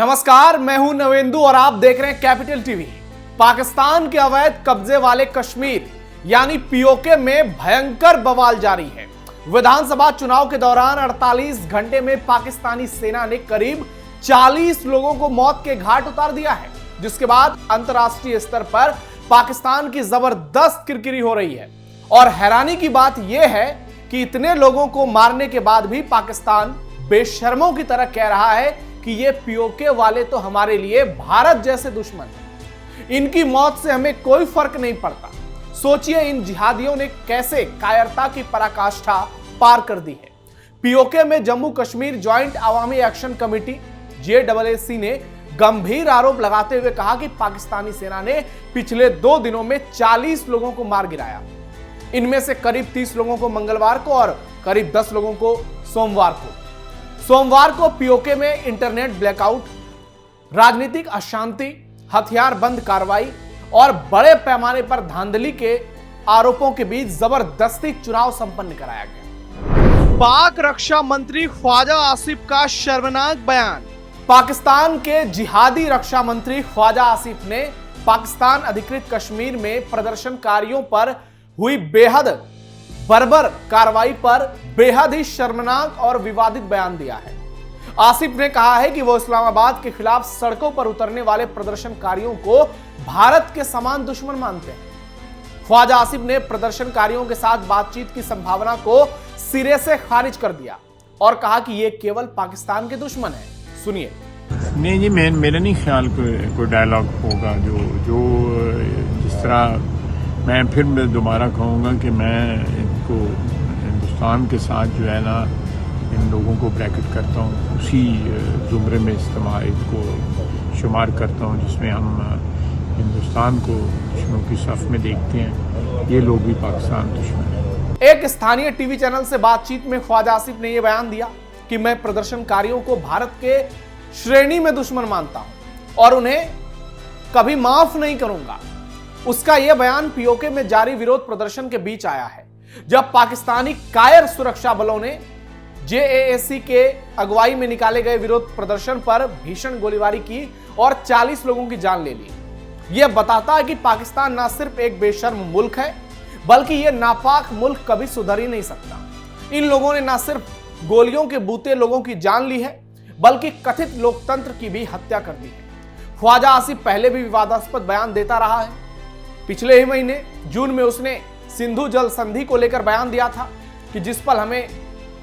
नमस्कार, मैं हूं नवेंदु और आप देख रहे हैं कैपिटल टीवी। पाकिस्तान के अवैध कब्जे वाले कश्मीर यानी पीओके में भयंकर बवाल जारी है। विधानसभा चुनाव के दौरान 48 घंटे में पाकिस्तानी सेना ने करीब 40 लोगों को मौत के घाट उतार दिया है, जिसके बाद अंतर्राष्ट्रीय स्तर पर पाकिस्तान की जबरदस्त किरकिरी हो रही है। और हैरानी की बात यह है कि इतने लोगों को मारने के बाद भी पाकिस्तान बेशर्मों की तरह कह रहा है कि ये पीओके वाले तो हमारे लिए भारत जैसे दुश्मन हैं, इनकी मौत से हमें कोई फर्क नहीं पड़ता। सोचिए इन जिहादियों ने कैसे कायरता की पराकाष्ठा पार कर दी है। पीओके में जम्मू कश्मीर ज्वाइंट अवामी एक्शन कमेटी JAAC ने गंभीर आरोप लगाते हुए कहा कि पाकिस्तानी सेना ने पिछले 2 दिनों में 40 लोगों को मार गिराया। इनमें से करीब 30 लोगों को मंगलवार को और करीब 10 लोगों को सोमवार को पीओके में इंटरनेट ब्लैकआउट, राजनीतिक अशांति, हथियार बंद कार्रवाई और बड़े पैमाने पर धांधली के आरोपों के बीच जबरदस्ती चुनाव संपन्न कराया गया। पाक रक्षा मंत्री ख्वाजा आसिफ का शर्मनाक बयान। पाकिस्तान के जिहादी रक्षा मंत्री ख्वाजा आसिफ ने पाकिस्तान अधिकृत कश्मीर में प्रदर्शनकारियों पर हुई बेहद बर्बर कार्रवाई पर बेहद ही शर्मनाक और विवादित बयान दिया है। आसिफ ने कहा है कि वो इस्लामाबाद के खिलाफ सड़कों पर उतरने वाले प्रदर्शनकारियों को भारत के समान दुश्मन मानते हैं। ख्वाजा आसिफ ने प्रदर्शनकारियों के साथ बातचीत की संभावना को सिरे से खारिज कर दिया और कहा कि ये केवल पाकिस्तान के दुश्मन हैं। सुनिए। नहीं जी, मेरा नहीं ख्याल कोई डायलॉग होगा जो जिस तरह मैं फिर दोबारा कहूँगा कि मैं इनको हिंदुस्तान के साथ जो है ना इन लोगों को ब्रैकेट करता हूँ, उसी ज़ुमरे में इस्तेमाल इनको शुमार करता हूँ जिसमें हम हिंदुस्तान को दुश्मनों की सफ में देखते हैं। ये लोग भी पाकिस्तान दुश्मन हैं। एक स्थानीय टीवी चैनल से बातचीत में ख्वाजा आसिफ ने यह बयान दिया कि मैं प्रदर्शनकारियों को भारत के श्रेणी में दुश्मन मानता हूं और उन्हें कभी माफ नहीं करूंगा। उसका यह बयान पीओके में जारी विरोध प्रदर्शन के बीच आया है, जब पाकिस्तानी कायर सुरक्षा बलों ने JAAC के अगुवाई में निकाले गए विरोध प्रदर्शन पर भीषण गोलीबारी की और 40 लोगों की जान ले ली। यह बताता है कि पाकिस्तान न सिर्फ एक बेशर्म मुल्क है, बल्कि यह नापाक मुल्क कभी सुधर ही नहीं सकता। इन लोगों ने न सिर्फ गोलियों के बूते लोगों की जान ली है, बल्कि कथित लोकतंत्र की भी हत्या कर दी है। ख्वाजा आसिफ पहले भी विवादास्पद बयान देता रहा है। पिछले ही महीने जून में उसने सिंधु जल संधि को लेकर बयान दिया था कि जिस पल हमें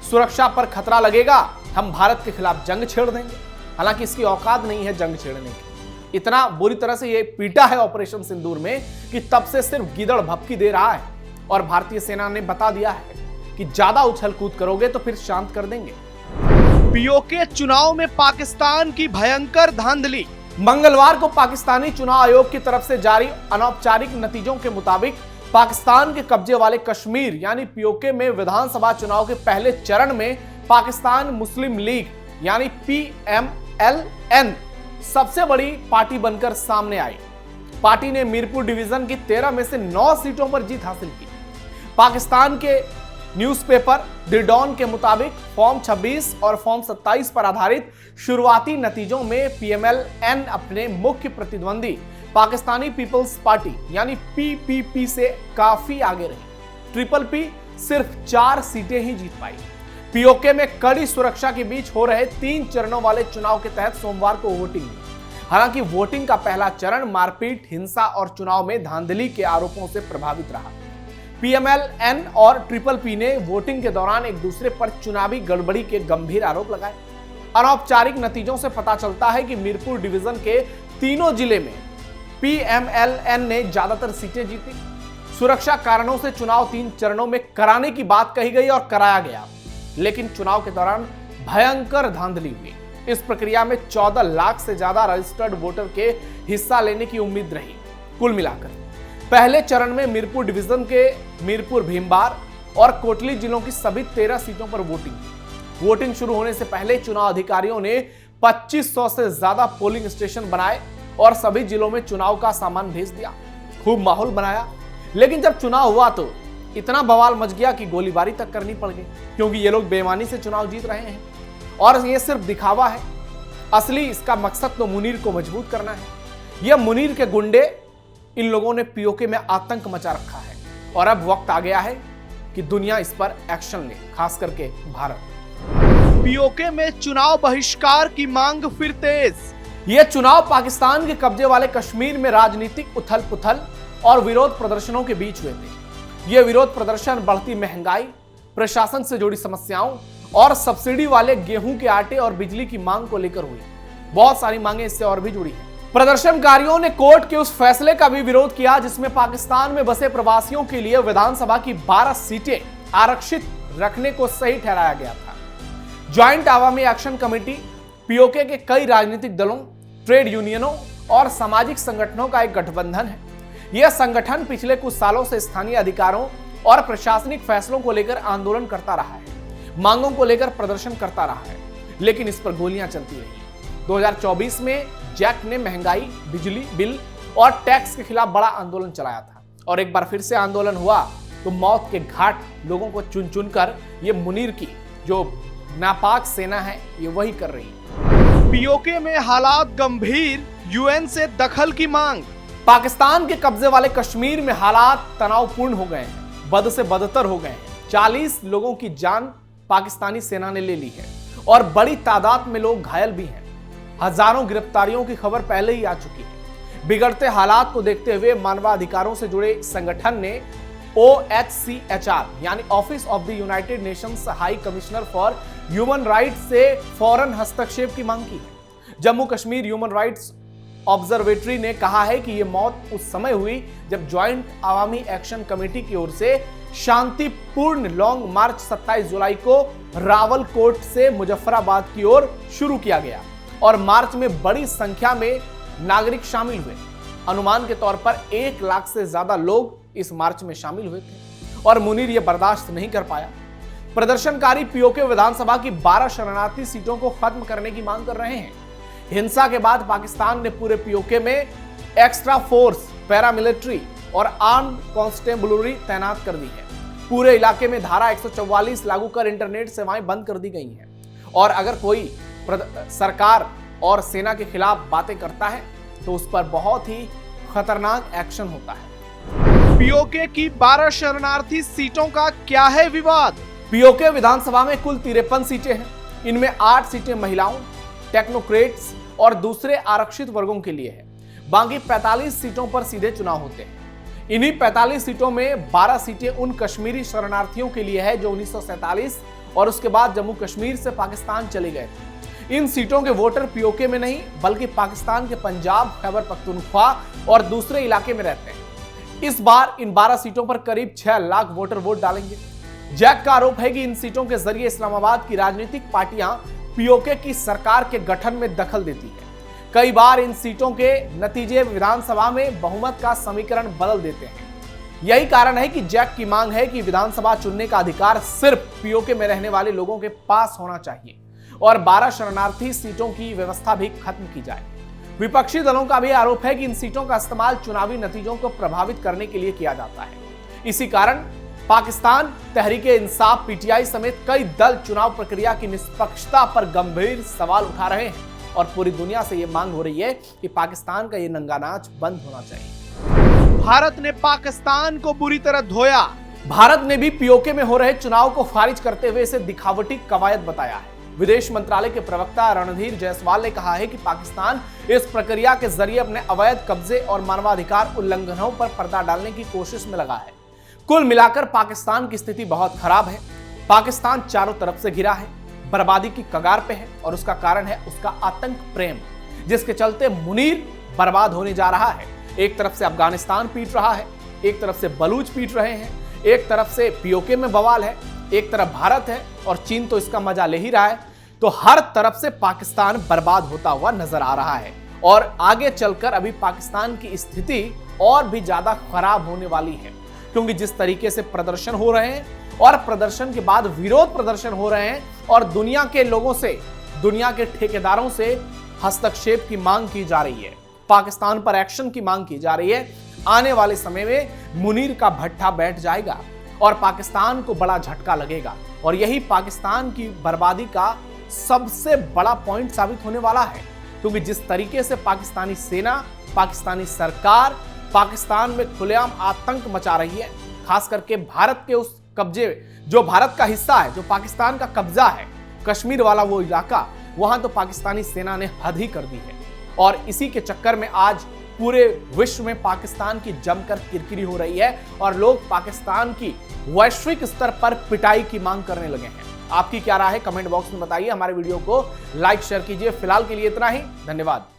सुरक्षा पर खतरा लगेगा हम भारत के खिलाफ जंग छेड़ देंगे। हालांकि इसकी औकात नहीं है जंग छेड़ने की। इतना बुरी तरह से ये पीटा है ऑपरेशन सिंदूर में कि तब से सिर्फ गीदड़ भपकी दे रहा है और भारतीय सेना ने बता दिया है कि ज्यादा उछल कूद करोगे तो फिर शांत कर देंगे। पीओके चुनाव में पाकिस्तान की भयंकर धांधली। मंगलवार को पाकिस्तानी चुनाव आयोग की तरफ से जारी अनौपचारिक नतीजों के मुताबिक पाकिस्तान के कब्जे वाले कश्मीर यानी पीओके में विधानसभा चुनाव के पहले चरण में पाकिस्तान मुस्लिम लीग यानी PMLN सबसे बड़ी पार्टी बनकर सामने आई। पार्टी ने मीरपुर डिवीजन की 13 में से 9 सीटों पर जीत हासिल की। पाकिस्तान के न्यूज़पेपर द डॉन के मुताबिक फॉर्म 26 और फॉर्म 27 पर आधारित शुरुआती नतीजों में PMLN अपने मुख्य प्रतिद्वंदी पाकिस्तानी पीपल्स पार्टी यानी PPP से काफी आगे रही। PPP सिर्फ 4 सीटें ही जीत पाई। पीओके में कड़ी सुरक्षा के बीच हो रहे 3 चरणों वाले चुनाव के तहत सोमवार को वोटिंग हुई। हालांकि वोटिंग का पहला चरण मारपीट, हिंसा और चुनाव में धांधली के आरोपों से प्रभावित रहा। PMLN और PPP ने वोटिंग के दौरान एक दूसरे पर चुनावी गड़बड़ी के गंभीर आरोप लगाए। अनौपचारिक नतीजों से पता चलता है कि मीरपुर डिवीजन के तीनों जिले में PMLN ने ज्यादातर सीटें जीती। सुरक्षा कारणों से चुनाव 3 चरणों में कराने की बात कही गई और कराया गया, लेकिन चुनाव के दौरान भयंकर धांधली हुई। इस प्रक्रिया में 14 लाख से ज्यादा रजिस्टर्ड वोटर के हिस्सा लेने की उम्मीद रही। कुल मिलाकर पहले चरण में मीरपुर डिवीजन के मीरपुर, भीमबार और कोटली जिलों की सभी 13 सीटों पर वोटिंग शुरू होने से पहले चुनाव अधिकारियों ने 2500 से ज्यादा पोलिंग स्टेशन बनाए और सभी जिलों में चुनाव का सामान भेज दिया। खूब माहौल बनाया, लेकिन जब चुनाव हुआ तो इतना बवाल मच गया कि गोलीबारी तक करनी पड़ गई, क्योंकि ये लोग बेईमानी से चुनाव जीत रहे हैं और ये सिर्फ दिखावा है। असली इसका मकसद तो मुनीर को मजबूत करना है। यह मुनीर के गुंडे, इन लोगों ने पीओके में आतंक मचा रखा है और अब वक्त आ गया है कि दुनिया इस पर एक्शन ले, खास करके भारत। पीओके में चुनाव बहिष्कार की मांग फिर तेज। यह चुनाव पाकिस्तान के कब्जे वाले कश्मीर में राजनीतिक उथल पुथल और विरोध प्रदर्शनों के बीच हुए थे। यह विरोध प्रदर्शन बढ़ती महंगाई, प्रशासन से जुड़ी समस्याओं और सब्सिडी वाले गेहूं के आटे और बिजली की मांग को लेकर हुई। बहुत सारी मांगें इससे और भी जुड़ी हैं। प्रदर्शनकारियों ने कोर्ट के उस फैसले का भी विरोध किया जिसमें पाकिस्तान में बसे प्रवासियों के लिए विधानसभा की 12 सीटें आरक्षित रखने को सही ठहराया गया था। Joint Awami action committee PoK के कई राजनीतिक दलों, ट्रेड यूनियनों और सामाजिक संगठनों का एक गठबंधन है। यह संगठन पिछले कुछ सालों से स्थानीय अधिकारों और प्रशासनिक फैसलों को लेकर आंदोलन करता रहा है, मांगों को लेकर प्रदर्शन करता रहा है, लेकिन इस पर गोलियां चलती रही। 2024 में जैक ने महंगाई, बिजली बिल और टैक्स के खिलाफ बड़ा आंदोलन चलाया था और एक बार फिर से आंदोलन हुआ तो मौत के घाट लोगों को चुन चुनकर ये मुनीर की जो नापाक सेना है ये वही कर रही है। पीओके में हालात गंभीर, यूएन से दखल की मांग। पाकिस्तान के कब्जे वाले कश्मीर में हालात तनावपूर्ण हो गए हैं, बद से बदतर हो गए हैं। 40 लोगों की जान पाकिस्तानी सेना ने ले ली है और बड़ी तादाद में लोग घायल भी हैं। हजारों गिरफ्तारियों की खबर पहले ही आ चुकी है। बिगड़ते हालात को देखते हुए मानवाधिकारों से जुड़े संगठन ने OHCHR यानी office of the United Nations high commissioner for human rights से फौरन हस्तक्षेप की मांग की है। Jammu Kashmir human rights observatory ने कहा है कि यह मौत उस समय हुई जब ज्वाइंट आवामी एक्शन कमेटी की ओर से शांतिपूर्ण लॉन्ग मार्च 27 जुलाई को रावलकोट से मुजफ्फराबाद की ओर शुरू किया गया और मार्च में बड़ी संख्या में नागरिक शामिल हुए। अनुमान के तौर पर 1 लाख से ज्यादा लोग इस मार्च में शामिल हुए थे और मुनीर यह बर्दाश्त नहीं कर पाया। प्रदर्शनकारी पीओके विधानसभा की 12 शरणार्थी सीटों को खत्म करने की मांग कर रहे हैं। हिंसा के बाद पाकिस्तान ने पूरे पीओके में एक्स्ट्रा फोर्स, पैरामिलिट्री और आर्म्ड कांस्टेबलरी तैनात कर दी है। पूरे इलाके में धारा 144 लागू कर इंटरनेट सेवाएं बंद कर दी गई हैं और अगर कोई सरकार और सेना के खिलाफ बातें करता है तो उस पर बहुत ही खतरनाक एक्शन होता है। पीओके की 12 शरणार्थी सीटों का क्या है विवाद? पीओके विधानसभा में कुल 53 सीटें हैं। इनमें 8 सीटें महिलाओं, टेक्नोक्रेट्स और दूसरे आरक्षित वर्गों के लिए है। बाकी 45 सीटों पर सीधे चुनाव होते हैं। इन्हीं 45 सीटों में 12 सीटें उन कश्मीरी शरणार्थियों के लिए है जो 1947 और उसके बाद जम्मू कश्मीर से पाकिस्तान चले गए थे। इन सीटों के वोटर पीओके में नहीं बल्कि पाकिस्तान के पंजाब, खैबर पख्तूनख्वा और दूसरे इलाके में रहते हैं। इस बार इन 12 सीटों पर करीब 6 लाख वोटर वोट डालेंगे। जैक का आरोप है कि इन सीटों के जरिए इस्लामाबाद की राजनीतिक पार्टियां पीओके की सरकार के गठन में दखल देती है। कई बार इन सीटों के नतीजे विधानसभा में बहुमत का समीकरण बदल देते हैं। यही कारण है कि जैक की मांग है कि विधानसभा चुनने का अधिकार सिर्फ पीओके में रहने वाले लोगों के पास होना चाहिए और 12 शरणार्थी सीटों की व्यवस्था भी खत्म की जाए। विपक्षी दलों का भी आरोप है कि इन सीटों का इस्तेमाल चुनावी नतीजों को प्रभावित करने के लिए किया जाता है। इसी कारण पाकिस्तान तहरीक-ए-इंसाफ, पीटीआई समेत कई दल चुनाव प्रक्रिया की निष्पक्षता पर गंभीर सवाल उठा रहे हैं और पूरी दुनिया से यह मांग हो रही है कि पाकिस्तान का यह नंगा नाच बंद होना चाहिए। भारत ने पाकिस्तान को बुरी तरह धोया। भारत ने भी पीओके में हो रहे चुनाव को खारिज करते हुए इसे दिखावटी कवायद बताया है। विदेश मंत्रालय के प्रवक्ता रणधीर जायसवाल ने कहा है कि पाकिस्तान इस प्रक्रिया के जरिए अपने अवैध कब्जे और मानवाधिकार उल्लंघनों पर पर्दा डालने की कोशिश में लगा है। कुल मिलाकर पाकिस्तान की स्थिति बहुत खराब है। पाकिस्तान चारों तरफ से घिरा है, बर्बादी की कगार पे है और उसका कारण है उसका आतंक प्रेम, जिसके चलते मुनीर बर्बाद होने जा रहा है। एक तरफ से अफगानिस्तान पीट रहा है, एक तरफ से बलूच पीट रहे हैं, एक तरफ से पीओके में बवाल है, एक तरफ भारत है और चीन तो इसका मजा ले ही रहा है। तो हर तरफ से पाकिस्तान बर्बाद होता हुआ नजर आ रहा है और आगे चलकर अभी पाकिस्तान की स्थिति और भी ज्यादा खराब होने वाली है, क्योंकि जिस तरीके से प्रदर्शन हो रहे हैं और प्रदर्शन के बाद विरोध प्रदर्शन हो रहे हैं और दुनिया के लोगों से, दुनिया के ठेकेदारों से हस्तक्षेप की मांग की जा रही है, पाकिस्तान पर एक्शन की मांग की जा रही है। आने वाले समय में मुनीर का भट्ठा बैठ जाएगा और पाकिस्तान को बड़ा झटका लगेगा और यही पाकिस्तान की बर्बादी का सबसे बड़ा पॉइंट साबित होने वाला है, क्योंकि जिस तरीके से पाकिस्तानी सेना, पाकिस्तानी सरकार पाकिस्तान में खुलेआम आतंक मचा रही है, खास करके भारत के उस कब्जे, जो भारत का हिस्सा है, जो पाकिस्तान का कब्जा है, कश्मीर वाला वो इलाका, वहां तो पाकिस्तानी सेना ने हद ही कर दी है। और इसी के चक्कर में आज पूरे विश्व में पाकिस्तान की जमकर किरकिरी हो रही है और लोग पाकिस्तान की वैश्विक स्तर पर पिटाई की मांग करने लगे हैं। आपकी क्या राय है, कमेंट बॉक्स में बताइए। हमारे वीडियो को लाइक शेयर कीजिए। फिलहाल के लिए इतना ही, धन्यवाद।